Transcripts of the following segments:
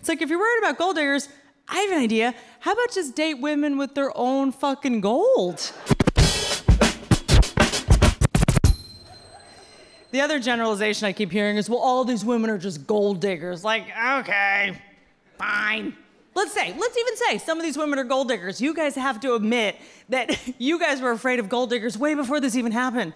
It's like, if you're worried about gold diggers, I have an idea. How about just date women with their own fucking gold? The other generalization I keep hearing is, well, all these women are just gold diggers. Like, okay, fine. Let's even say some of these women are gold diggers. You guys have to admit that you guys were afraid of gold diggers way before this even happened.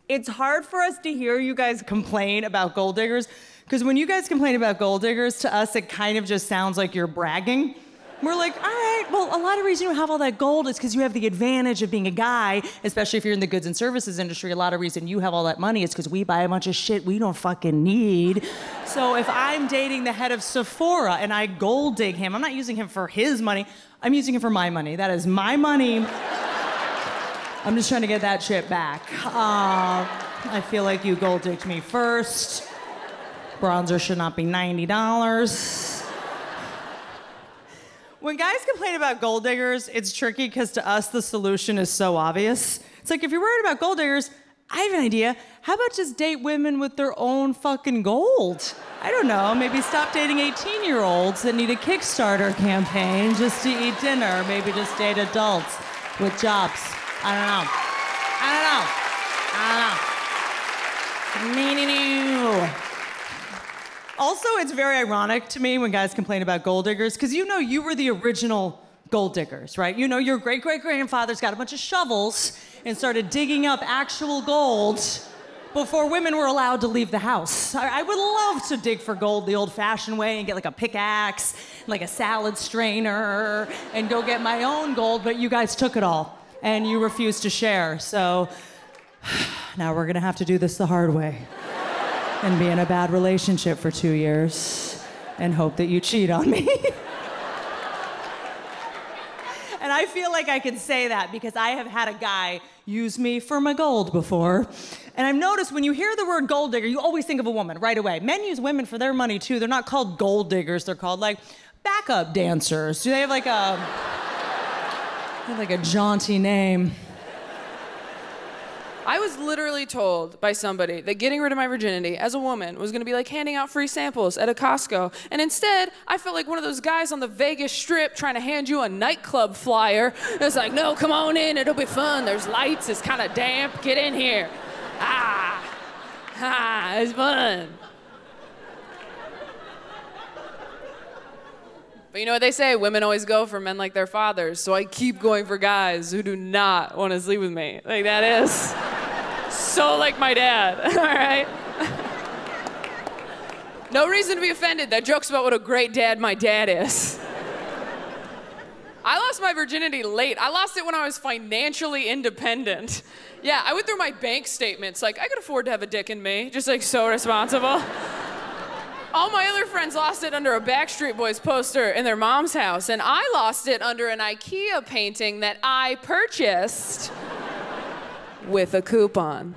It's hard for us to hear you guys complain about gold diggers, because when you guys complain about gold diggers, to us, it kind of just sounds like you're bragging. We're like, all right, well, a lot of reason you have all that gold is because you have the advantage of being a guy, especially if you're in the goods and services industry. A lot of reason you have all that money is because we buy a bunch of shit we don't fucking need. So if I'm dating the head of Sephora and I gold dig him, I'm not using him for his money, I'm using him for my money. That is my money. I'm just trying to get that shit back. I feel like you gold digged me first. Bronzer should not be $90. When guys complain about gold diggers, it's tricky because to us, the solution is so obvious. It's like, if you're worried about gold diggers, I have an idea. How about just date women with their own fucking gold? I don't know, maybe stop dating 18-year-olds that need a Kickstarter campaign just to eat dinner. Maybe just date adults with jobs. I don't know. Also, it's very ironic to me when guys complain about gold diggers, because you know you were the original gold diggers, right? You know your great-great-grandfathers got a bunch of shovels and started digging up actual gold before women were allowed to leave the house. I would love to dig for gold the old-fashioned way and get like a pickaxe, like a salad strainer, and go get my own gold, but you guys took it all, and you refused to share. So now we're gonna have to do this the hard way. And be in a bad relationship for 2 years and hope that you cheat on me. And I feel like I can say that because I have had a guy use me for my gold before. And I've noticed when you hear the word gold digger, you always think of a woman right away. Men use women for their money too. They're not called gold diggers, they're called like backup dancers. Do they have like a jaunty name? I was literally told by somebody that getting rid of my virginity as a woman was gonna be like handing out free samples at a Costco. And instead, I felt like one of those guys on the Vegas Strip trying to hand you a nightclub flyer. It's like, no, come on in, it'll be fun. There's lights, it's kind of damp, get in here. It's fun. But you know what they say, women always go for men like their fathers, so I keep going for guys who do not want to sleep with me. Like, that is so like my dad, all right? No reason to be offended, that joke's about what a great dad my dad is. I lost my virginity late. I lost it when I was financially independent. Yeah, I went through my bank statements, like, I could afford to have a dick in me, just like so responsible. All my other friends lost it under a Backstreet Boys poster in their mom's house, and I lost it under an IKEA painting that I purchased with a coupon.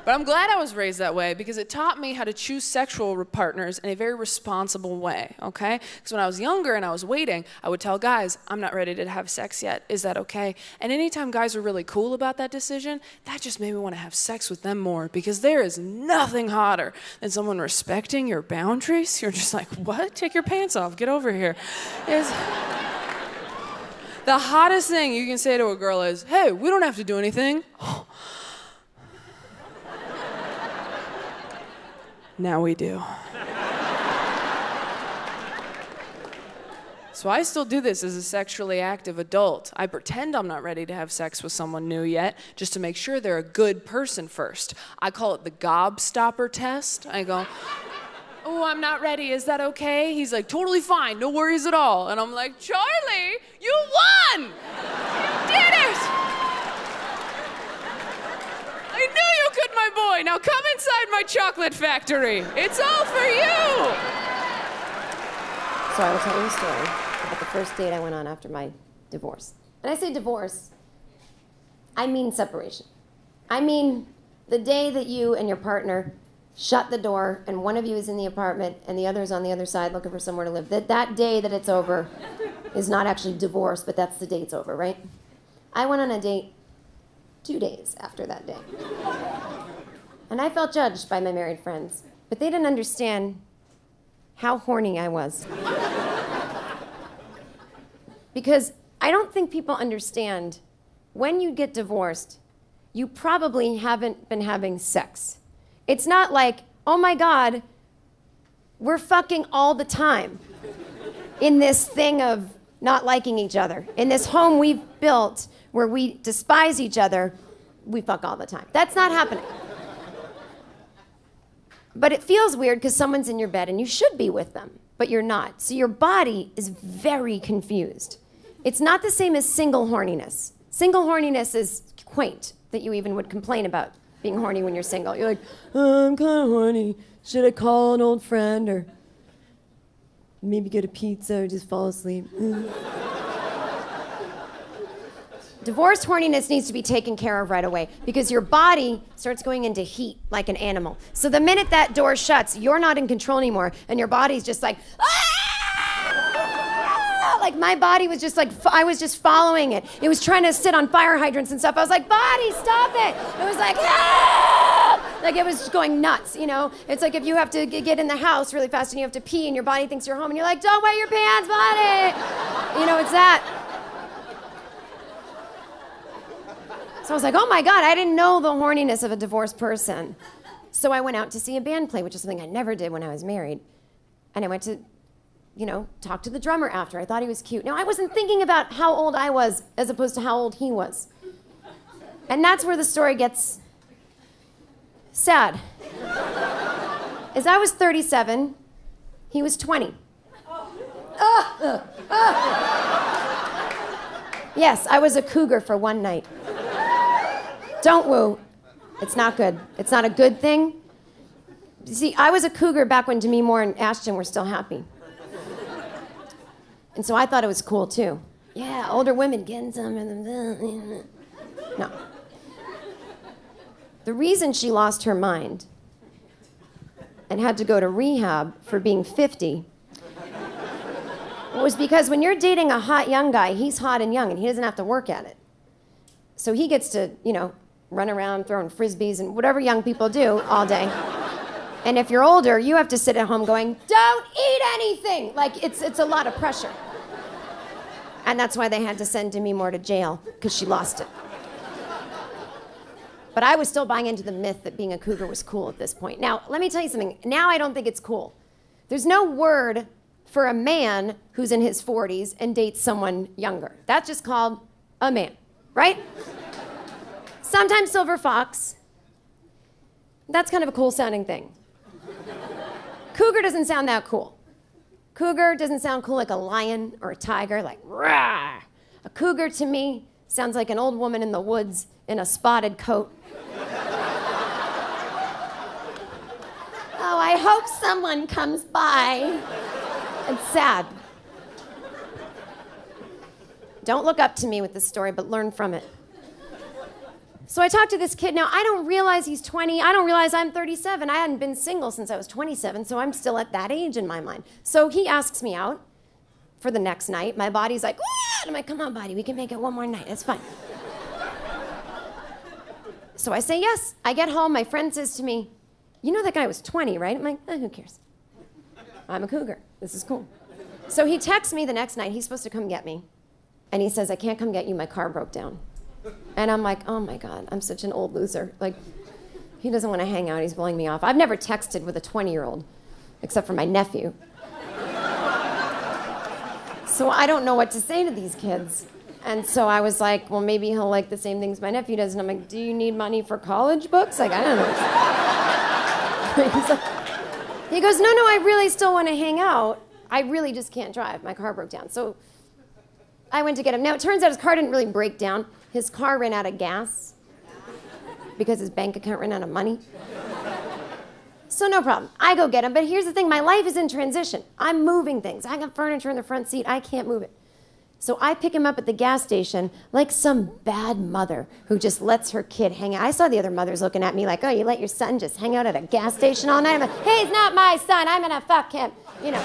But I'm glad I was raised that way because it taught me how to choose sexual partners in a very responsible way, okay? Because when I was younger and I was waiting, I would tell guys, I'm not ready to have sex yet, is that okay? And anytime guys were really cool about that decision, that just made me want to have sex with them more because there is nothing hotter than someone respecting your boundaries. You're just like, what? Take your pants off, get over here. The hottest thing you can say to a girl is, hey, we don't have to do anything. Now we do. So I still do this as a sexually active adult. I pretend I'm not ready to have sex with someone new yet, just to make sure they're a good person first. I call it the gobstopper test. I go, oh, I'm not ready, is that okay? He's like, totally fine, no worries at all. And I'm like, Charlie, you won! You did it! I knew you could, my boy. Now come inside my chocolate factory. It's all for you. So I will tell you a story about the first date I went on after my divorce. And I say divorce, I mean separation. I mean the day that you and your partner shut the door and one of you is in the apartment and the other is on the other side looking for somewhere to live. That day that it's over is not actually divorce, but that's the day it's over, right? I went on a date 2 days after that day. And I felt judged by my married friends, but they didn't understand how horny I was. Because I don't think people understand, when you get divorced, you probably haven't been having sex. It's not like, oh my God, we're fucking all the time in this thing of not liking each other. In this home we've built where we despise each other, we fuck all the time. That's not happening. But it feels weird because someone's in your bed and you should be with them, but you're not. So your body is very confused. It's not the same as single horniness. Single horniness is quaint, that you even would complain about being horny when you're single. You're like, oh, I'm kind of horny. Should I call an old friend or maybe get a pizza or just fall asleep? Divorce horniness needs to be taken care of right away because your body starts going into heat like an animal. So the minute that door shuts, you're not in control anymore, and your body's just like, ah! Like my body was just like, I was just following it. It was trying to sit on fire hydrants and stuff. I was like, body, stop it. It was like, ah! Like it was just going nuts, you know? It's like if you have to get in the house really fast and you have to pee and your body thinks you're home and you're like, don't wet your pants, body. You know, it's that. So I was like, oh my God, I didn't know the horniness of a divorced person. So I went out to see a band play, which is something I never did when I was married. And I went to, you know, talk to the drummer after. I thought he was cute. Now, I wasn't thinking about how old I was as opposed to how old he was. And that's where the story gets sad. As I was 37, he was 20. Yes, I was a cougar for one night. Don't woo. It's not good. It's not a good thing. See, I was a cougar back when Demi Moore and Ashton were still happy. And so I thought it was cool too. Yeah, older women getting some of them. No. The reason she lost her mind and had to go to rehab for being 50 was because when you're dating a hot young guy, he's hot and young and he doesn't have to work at it. So he gets to, you know, run around throwing frisbees and whatever young people do all day. And if you're older, you have to sit at home going, don't eat anything. Like, it's a lot of pressure. And that's why they had to send Demi Moore to jail, because she lost it. But I was still buying into the myth that being a cougar was cool at this point. Now, let me tell you something. Now I don't think it's cool. There's no word for a man who's in his 40s and dates someone younger. That's just called a man, right? Sometimes silver fox. That's kind of a cool sounding thing. Cougar doesn't sound that cool. Cougar doesn't sound cool like a lion or a tiger, like rah. A cougar to me sounds like an old woman in the woods in a spotted coat. Oh, I hope someone comes by. It's sad. Don't look up to me with this story, but learn from it. So I talked to this kid. Now, I don't realize he's 20. I don't realize I'm 37. I hadn't been single since I was 27, so I'm still at that age in my mind. So he asks me out for the next night. My body's like, "What?" I'm like, come on, buddy, we can make it one more night. It's fine. So I say yes. I get home. My friend says to me, you know that guy was 20, right? I'm like, who cares? I'm a cougar. This is cool. So he texts me the next night. He's supposed to come get me. And he says, I can't come get you. My car broke down. And I'm like, oh my God, I'm such an old loser. Like, he doesn't want to hang out. He's blowing me off. I've never texted with a 20-year-old, except for my nephew. So I don't know what to say to these kids. And so I was like, well, maybe he'll like the same things my nephew does. And I'm like, do you need money for college books? Like, I don't know. He goes, no, I really still want to hang out. I really just can't drive. My car broke down. So I went to get him. Now, it turns out his car didn't really break down. His car ran out of gas because his bank account ran out of money. So no problem. I go get him. But here's the thing. My life is in transition. I'm moving things. I got furniture in the front seat. I can't move it. So I pick him up at the gas station like some bad mother who just lets her kid hang out. I saw the other mothers looking at me like, oh, you let your son just hang out at a gas station all night? I'm like, hey, he's not my son. I'm going to fuck him. You know.